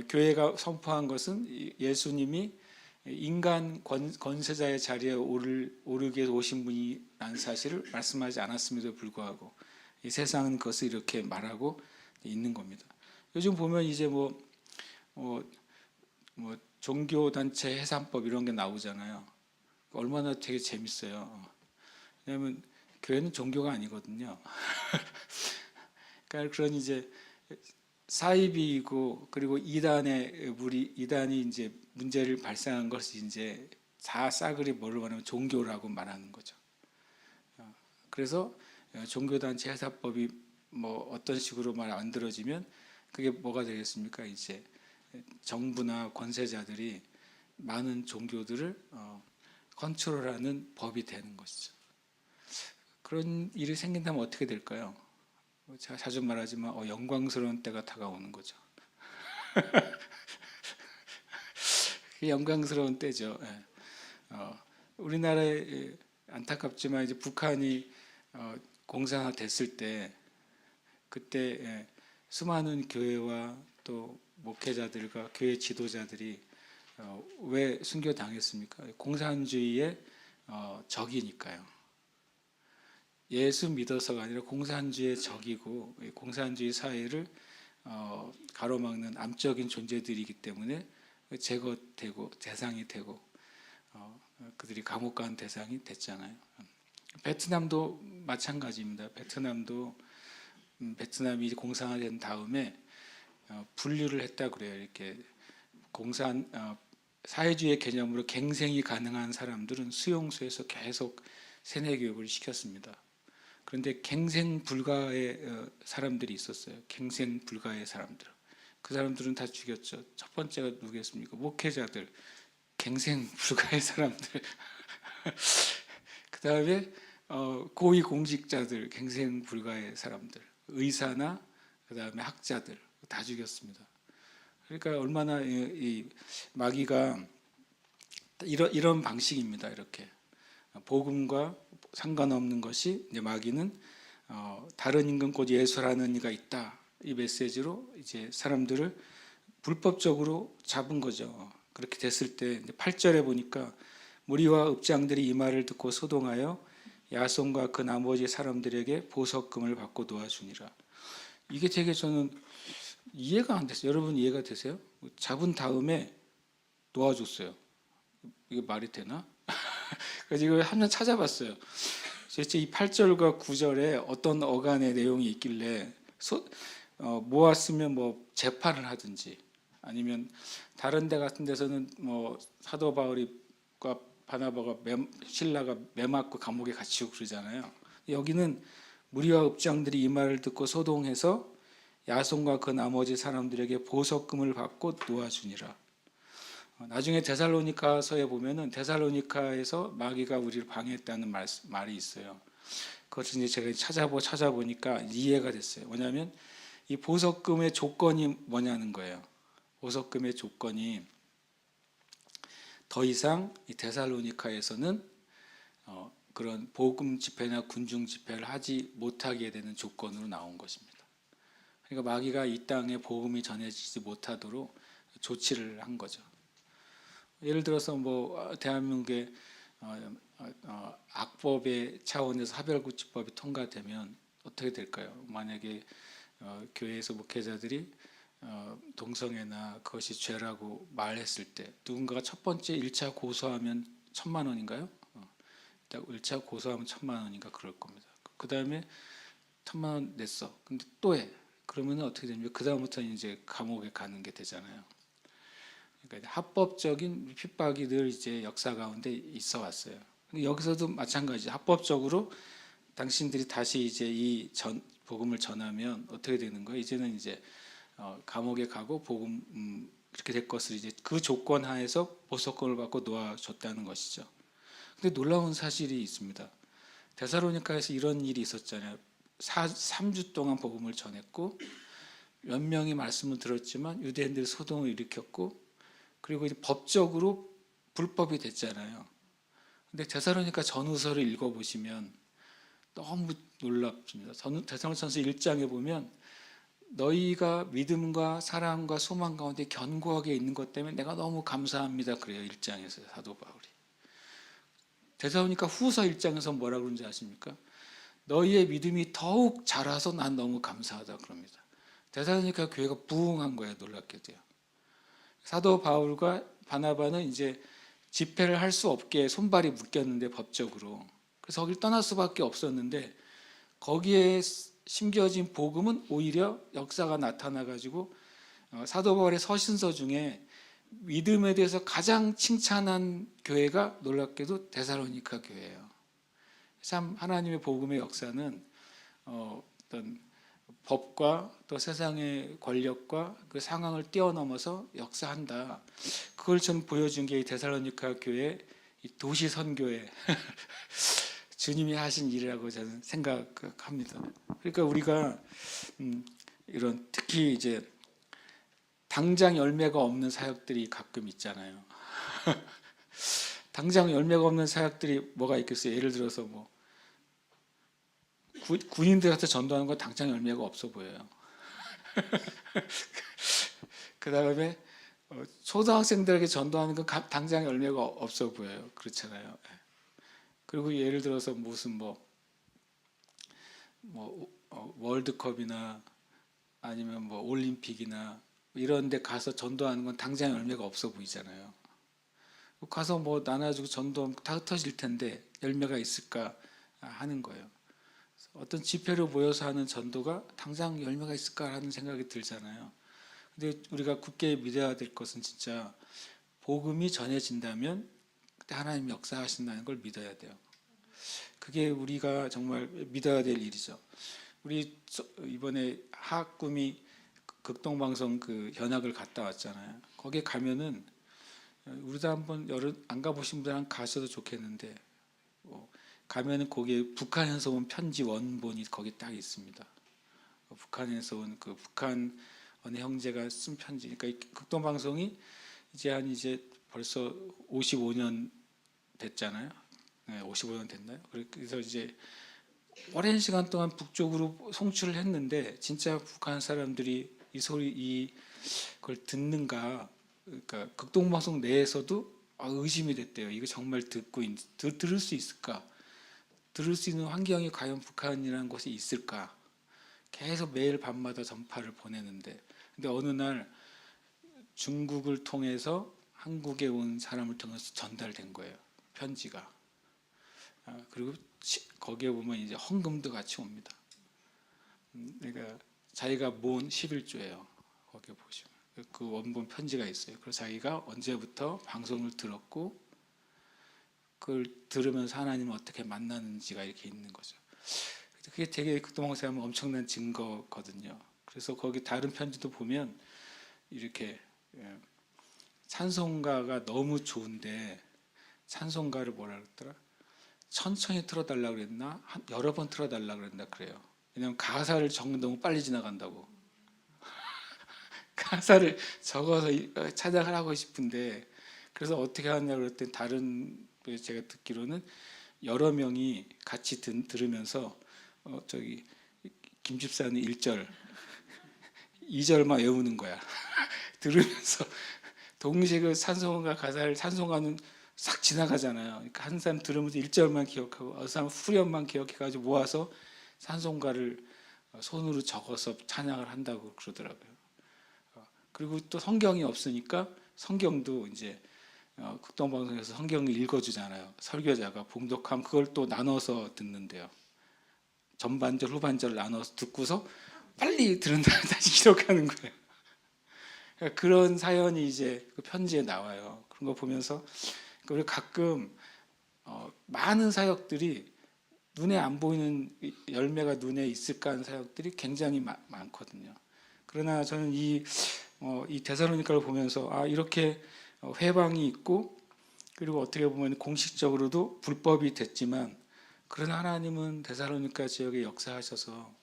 교회가 선포한 것은 예수님이 인간 권세자의 자리에 오르게 오신 분이라는 사실을 말씀하지 않았음에도 불구하고 이 세상은 그것을 이렇게 말하고 있는 겁니다. 요즘 보면 이제 뭐 종교단체 해산법 이런 게 나오잖아요. 얼마나 되게 재밌어요. 왜냐하면 교회는 종교가 아니거든요. 그러니까 그런 이제 사이비이고 그리고 이단이 이제 문제를 발생한 것이 이제 다 싸그리 뭐를 말하면 종교라고 말하는 거죠. 그래서 종교단체 해산법이 뭐 어떤 식으로 만들어지면 그게 뭐가 되겠습니까? 이제 정부나 권세자들이 많은 종교들을 컨트롤하는 법이 되는 것이죠. 그런 일이 생긴다면 어떻게 될까요? 제가 자주 말하지만 영광스러운 때가 다가오는 거죠. 영광스러운 때죠. 우리나라에 안타깝지만 이제 북한이 공산화됐을 때 그때 수많은 교회와 또 목회자들과 교회 지도자들이 왜 순교당했습니까? 공산주의의 적이니까요. 예수 믿어서가 아니라 공산주의의 적이고 공산주의 사회를 가로막는 암적인 존재들이기 때문에 제거되고 대상이 되고 그들이 감옥 가는 대상이 됐잖아요. 베트남도 마찬가지입니다. 베트남이 공산화된 다음에 분류를 했다 그래요. 이렇게 사회주의 개념으로 갱생이 가능한 사람들은 수용소에서 계속 세뇌 교육을 시켰습니다. 그런데 갱생 불가의 사람들이 있었어요. 갱생 불가의 사람들. 그 사람들은 다 죽였죠. 첫 번째가 누구겠습니까? 목회자들, 갱생 불가의 사람들. 그 다음에 고위 공직자들, 갱생 불가의 사람들, 의사나 그 다음에 학자들 다 죽였습니다. 그러니까 얼마나 이 마귀가 이런 방식입니다. 이렇게 복음과 상관없는 것이 이제 마귀는 다른 임금 곧 예수라는 이가 있다. 이 메시지로 이제 사람들을 불법적으로 잡은 거죠. 그렇게 됐을 때 8절에 보니까 무리와 읍장들이 이 말을 듣고 소동하여 야손과 그 나머지 사람들에게 보석금을 받고 놓아주니라. 이게 되게 저는 이해가 안 됐어요. 여러분 이해가 되세요? 잡은 다음에 놓아줬어요. 이게 말이 되나? 그래서 이걸 한번 찾아봤어요. 도대체 이 8절과 9절에 어떤 어간의 내용이 있길래 모았으면 뭐 재판을 하든지 아니면 다른 데 같은 데서는 뭐 사도 바울과 바나바가 신라가 매맞고 감옥에 갇히고 그러잖아요. 여기는 무리와 읍장들이 이 말을 듣고 소동해서 야손과 그 나머지 사람들에게 보석금을 받고 놓아주니라. 나중에 데살로니가서에 보면은 데살로니가에서 마귀가 우리를 방해했다는 말이 있어요. 그것을 이제 제가 찾아보니까 이해가 됐어요. 뭐냐면 이 보석금의 조건이 뭐냐는 거예요. 보석금의 조건이 더 이상 이 데살로니가에서는 그런 복음 집회나 군중 집회를 하지 못하게 되는 조건으로 나온 것입니다. 그러니까 마귀가 이 땅에 복음이 전해지지 못하도록 조치를 한 거죠. 예를 들어서 뭐 대한민국의 악법의 차원에서 하별구치법이 통과되면 어떻게 될까요? 만약에 교회에서 목회자들이 동성애나 그것이 죄라고 말했을 때 누군가가 첫 번째 1차 고소하면 1,000만 원인가요? 1차 고소하면 1,000만 원인가 그럴 겁니다. 그 다음에 1,000만 원 냈어. 근데 또 해. 그러면 어떻게 됩니까? 그 다음부터는 이제 감옥에 가는 게 되잖아요. 그러니까 합법적인 핍박이 늘 이제 역사 가운데 있어 왔어요. 여기서도 마찬가지. 합법적으로 당신들이 다시 이제 이 복음을 전하면 어떻게 되는 거예요? 이제는 이제 감옥에 가고 복음 그렇게 될 것을 이제 그 조건 하에서 보석권을 받고 놓아줬다는 것이죠. 근데 놀라운 사실이 있습니다. 데살로니가에서 이런 일이 있었잖아요. 3주 동안 복음을 전했고 몇 명이 말씀을 들었지만 유대인들이 소동을 일으켰고 그리고 이제 법적으로 불법이 됐잖아요. 근데 데살로니가 전후서를 읽어보시면 너무 놀랍습니다. 데살로니가전서 1장에 보면 너희가 믿음과 사랑과 소망 가운데 견고하게 있는 것 때문에 내가 너무 감사합니다. 그래요. 1장에서 사도 바울이. 데살로니가 후서 1장에서 뭐라 그런지 아십니까? 너희의 믿음이 더욱 자라서 난 너무 감사하다 그럽니다. 데살로니가 교회가 부흥한 거예요. 놀랍게도요. 사도 바울과 바나바는 이제 집회를 할 수 없게 손발이 묶였는데 법적으로 그래서 거길 떠날 수밖에 없었는데 거기에 심겨진 복음은 오히려 역사가 나타나 가지고 사도 바울의 서신서 중에 믿음에 대해서 가장 칭찬한 교회가 놀랍게도 데살로니가 교회예요. 참 하나님의 복음의 역사는 어떤 법과 또 세상의 권력과 그 상황을 뛰어넘어서 역사한다. 그걸 좀 보여준 게 이 데살로니가 교회 이 도시 선교회 주님이 하신 일이라고 저는 생각합니다. 그러니까 우리가 이런 특히 이제 당장 열매가 없는 사역들이 가끔 있잖아요. 당장 열매가 없는 사역들이 뭐가 있겠어요? 예를 들어서 뭐 군인들한테 전도하는 건 당장 열매가 없어 보여요. 그 다음에 초등학생들에게 전도하는 건 당장 열매가 없어 보여요. 그렇잖아요. 그리고 예를 들어서 무슨 월드컵이나 아니면 뭐 올림픽이나 이런 데 가서 전도하는 건 당장 열매가 없어 보이잖아요. 가서 뭐 나눠주고 전도하면 다 흩어질 텐데 열매가 있을까 하는 거예요. 어떤 집회로 모여서 하는 전도가 당장 열매가 있을까라는 생각이 들잖아요. 근데 우리가 굳게 믿어야 될 것은 진짜 복음이 전해진다면 그때 하나님 역사하신다는 걸 믿어야 돼요. 그게 우리가 정말 믿어야 될 일이죠. 우리 이번에 하학구미 극동방송 그 현악을 갔다 왔잖아요. 거기에 가면은 우리도 한번 안 가보신 분들은 가셔도 좋겠는데 가면은 거기에 북한에서 온 편지 원본이 거기 딱 있습니다. 북한에서 온 그 북한 어느 형제가 쓴 편지. 그러니까 이 극동방송이 이제 벌써 55년 됐잖아요. 네, 55년 됐나요? 그래서 이제 오랜 시간 동안 북쪽으로 송출을 했는데 진짜 북한 사람들이 이걸 듣는가? 그러니까 극동방송 내에서도 의심이 됐대요. 이거 정말 들을 수 있을까? 들을 수 있는 환경이 과연 북한이라는 곳에 있을까? 계속 매일 밤마다 전파를 보내는데 근데 어느 날 중국을 통해서 한국에 온 사람을 통해서 전달된 거예요. 편지가. 그리고 거기에 보면 이제 헌금도 같이 옵니다. 그러니까 자기가 모은 11조예요. 거기에 보시면 그 원본 편지가 있어요. 그래서 자기가 언제부터 방송을 들었고 그걸 들으면서 하나님을 어떻게 만나는지가 이렇게 있는 거죠. 그게 되게 극동방송에 하면 엄청난 증거거든요. 그래서 거기 다른 편지도 보면 이렇게 찬송가가 너무 좋은데 찬송가를 뭐라 그랬더라? 천천히 틀어달라고 그랬나? 여러 번 틀어달라고 그랬나 그래요. 왜냐하면 가사를 적는 너무 빨리 지나간다고. 가사를 적어서 찬양을 하고 싶은데 그래서 어떻게 하냐고 그랬더니 다른 제가 듣기로는 여러 명이 같이 들으면서 김 집사는 1절 2절만 외우는 거야. 들으면서 동시에 그 찬송가 가사를 찬송가는 싹 지나가잖아요. 그러니까 한 사람 들으면서 1절만 기억하고 어느 사람 후렴만 기억해가지고 모아서 찬송가를 손으로 적어서 찬양을 한다고 그러더라고요. 그리고 또 성경이 없으니까 성경도 이제 극동방송에서 성경을 읽어주잖아요. 설교자가 봉독하면 그걸 또 나눠서 듣는데요. 전반절, 후반절 나눠서 듣고서 빨리 들은 다음에 다시 기록하는 거예요. 그러니까 그런 사연이 이제 그 편지에 나와요. 그런 거 보면서 우리 가끔 많은 사역들이 눈에 안 보이는 열매가 눈에 있을까 하는 사역들이 굉장히 많거든요. 그러나 저는 이 데살로니가를 보면서 이렇게 회방이 있고 그리고 어떻게 보면 공식적으로도 불법이 됐지만 그러나 하나님은 데살로니가 지역에 역사하셔서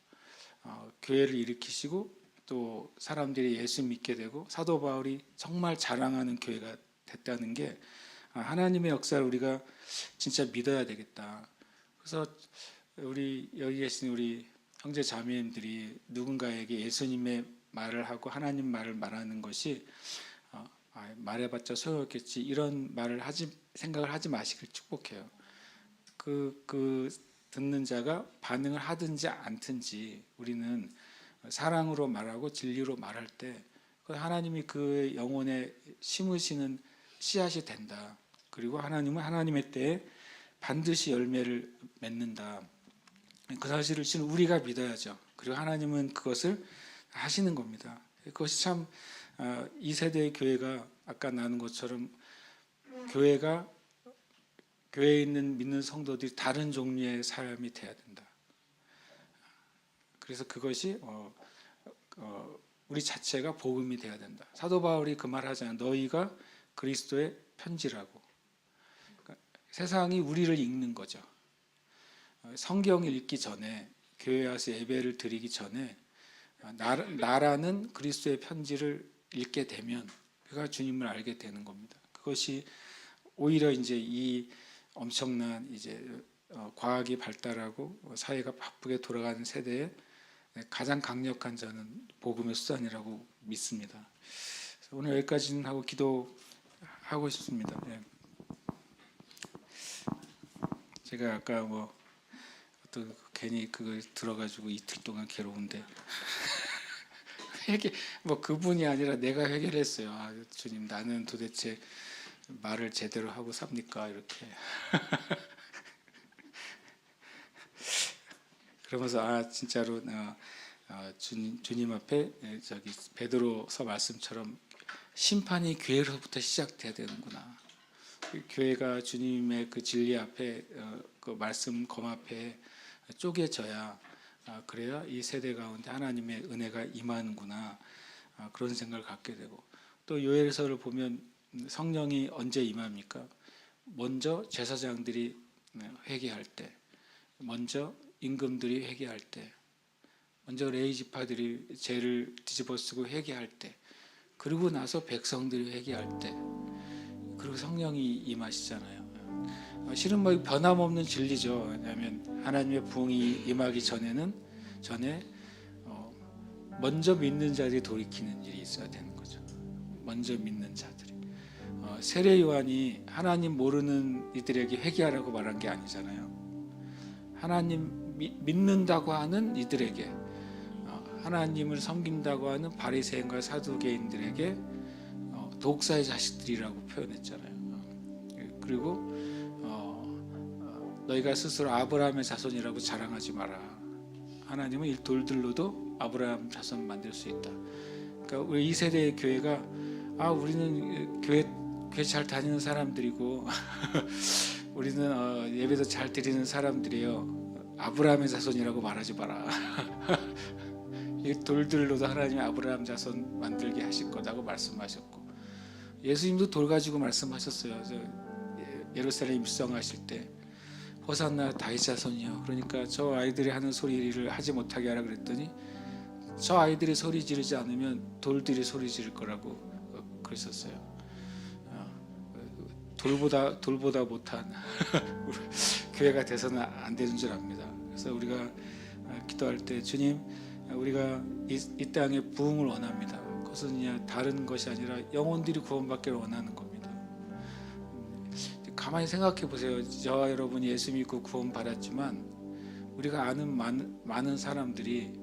교회를 일으키시고 또 사람들이 예수 믿게 되고 사도 바울이 정말 자랑하는 교회가 됐다는 게 하나님의 역사를 우리가 진짜 믿어야 되겠다. 그래서 우리 여기 계신 우리 형제 자매님들이 누군가에게 예수님의 말을 하고 하나님 말을 말하는 것이 말해봤자 소용없겠지 이런 말을 생각을 하지 마시길 축복해요. 그 듣는 자가 반응을 하든지 않든지 우리는 사랑으로 말하고 진리로 말할 때 하나님이 그 영혼에 심으시는 씨앗이 된다. 그리고 하나님은 하나님의 때에 반드시 열매를 맺는다. 그 사실을 우리가 믿어야죠. 그리고 하나님은 그것을 하시는 겁니다. 그것이 참 이 세대의 교회가 아까 나눈 것처럼 교회에 있는 믿는 성도들이 다른 종류의 사람이 돼야 된다. 그래서 그것이 우리 자체가 복음이 돼야 된다. 사도 바울이 그 말 하잖아요. 너희가 그리스도의 편지라고. 그러니까 세상이 우리를 읽는 거죠. 성경을 읽기 전에 교회 와서 예배를 드리기 전에 나라는 그리스도의 편지를 읽게 되면 그가 주님을 알게 되는 겁니다. 그것이 오히려 이제 이 엄청난 이제 과학이 발달하고 사회가 바쁘게 돌아가는 세대에 가장 강력한 저는 복음의 수단이라고 믿습니다. 오늘 여기까지는 하고 기도하고 싶습니다. 네. 제가 아까 또 괜히 그걸 들어가지고 이틀 동안 괴로운데 그분이 아니라 내가 해결했어요. 주님, 나는 도대체 말을 제대로 하고 삽니까? 이렇게. 그러면서 진짜로 주님 앞에 저기 베드로서 말씀처럼 심판이 교회로부터 시작돼야 되는구나. 교회가 주님의 그 진리 앞에 그 말씀 검 앞에 쪼개져야 그래야 이 세대 가운데 하나님의 은혜가 임하는구나. 그런 생각을 갖게 되고 또 요엘서를 보면 성령이 언제 임합니까? 먼저 제사장들이 회개할 때, 먼저 임금들이 회개할 때, 먼저 레위 지파들이 죄를 뒤집어쓰고 회개할 때, 그리고 나서 백성들이 회개할 때, 그리고 성령이 임하시잖아요. 실은 변함없는 진리죠. 왜냐하면 하나님의 부흥이 임하기 전에 먼저 믿는 자들이 돌이키는 일이 있어야 되는 거죠. 먼저 믿는 자들이. 세례 요한이 하나님 모르는 이들에게 회개하라고 말한 게 아니잖아요. 하나님 믿는다고 하는 이들에게, 하나님을 섬긴다고 하는 바리새인과 사두개인들에게 독사의 자식들이라고 표현했잖아요. 그리고 너희가 스스로 아브라함의 자손이라고 자랑하지 마라. 하나님은 이 돌들로도 아브라함 자손 만들 수 있다. 그러니까 우리 이 세대의 교회가 우리는 교회 잘 다니는 사람들이고 우리는 예배도 잘 드리는 사람들이에요. 아브라함의 자손이라고 말하지 마라. 이 돌들로도 하나님이 아브라함 자손 만들게 하실 거다고 말씀하셨고 예수님도 돌 가지고 말씀하셨어요. 예루살렘 입성하실 때 호산나 다윗 자손이요. 그러니까 저 아이들이 하는 소리를 하지 못하게 하라 그랬더니 저 아이들이 소리 지르지 않으면 돌들이 소리 지를 거라고 그랬었어요. 돌보다 못한 교회가 돼서는 안 되는 줄 압니다. 그래서 우리가 기도할 때 주님, 우리가 이 땅에 부흥을 원합니다. 그것은 다른 것이 아니라 영혼들이 구원받기를 원하는 겁니다. 가만히 생각해 보세요. 저와 여러분이 예수 믿고 구원받았지만 우리가 아는 많은 사람들이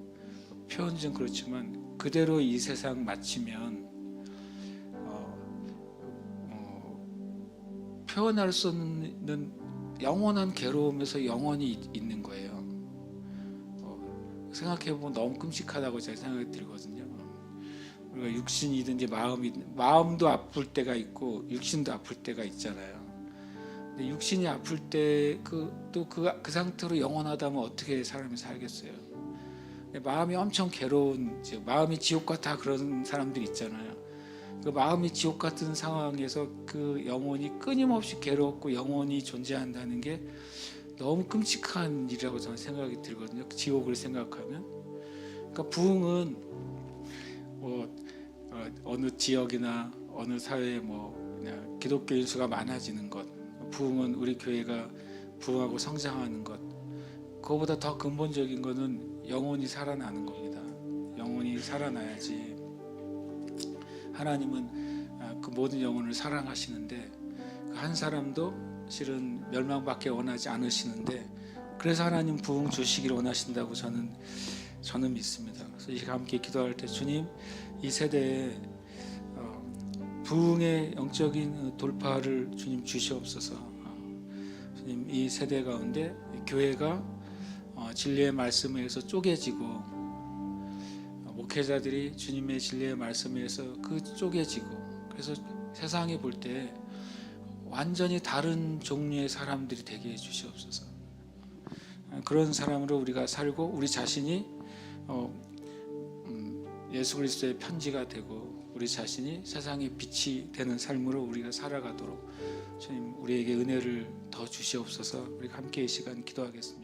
표현 좀 그렇지만 그대로 이 세상 마치면 표현할 수 없는 영원한 괴로움에서 영원히 있는 거예요. 생각해보면 너무 끔찍하다고 제가 생각이 들거든요. 우리가 육신이든지 마음도 아플 때가 있고 육신도 아플 때가 있잖아요. 근데 육신이 아플 때 그 상태로 영원하다면 어떻게 사람이 살겠어요? 마음이 엄청 괴로운, 마음이 지옥 같아 그런 사람들 있잖아요. 그 마음이 지옥 같은 상황에서 그 영혼이 끊임없이 괴롭고 영혼이 존재한다는 게 너무 끔찍한 일이라고 저는 생각이 들거든요. 지옥을 생각하면. 그러니까 부흥은 어느 지역이나 어느 사회에 그냥 기독교인 수가 많아지는 것, 부흥은 우리 교회가 부흥하고 성장하는 것, 그거보다 더 근본적인 거는 영혼이 살아나는 겁니다. 영혼이 살아나야지. 하나님은 그 모든 영혼을 사랑하시는데 한 사람도 실은 멸망밖에 원하지 않으시는데, 그래서 하나님 부흥 주시기를 원하신다고 저는 믿습니다. 그래서 이 함께 기도할 때 주님, 이 세대에 부흥의 영적인 돌파를 주님 주시옵소서. 주님, 이 세대 가운데 교회가 진리의 말씀에 의해서 쪼개지고, 목회자들이 주님의 진리의 말씀에 의해서 그 쪼개지고, 그래서 세상에 볼 때 완전히 다른 종류의 사람들이 되게 해주시옵소서. 그런 사람으로 우리가 살고 우리 자신이 예수 그리스도의 편지가 되고 우리 자신이 세상의 빛이 되는 삶으로 우리가 살아가도록 주님 우리에게 은혜를 더 주시옵소서. 우리 함께 이 시간 기도하겠습니다.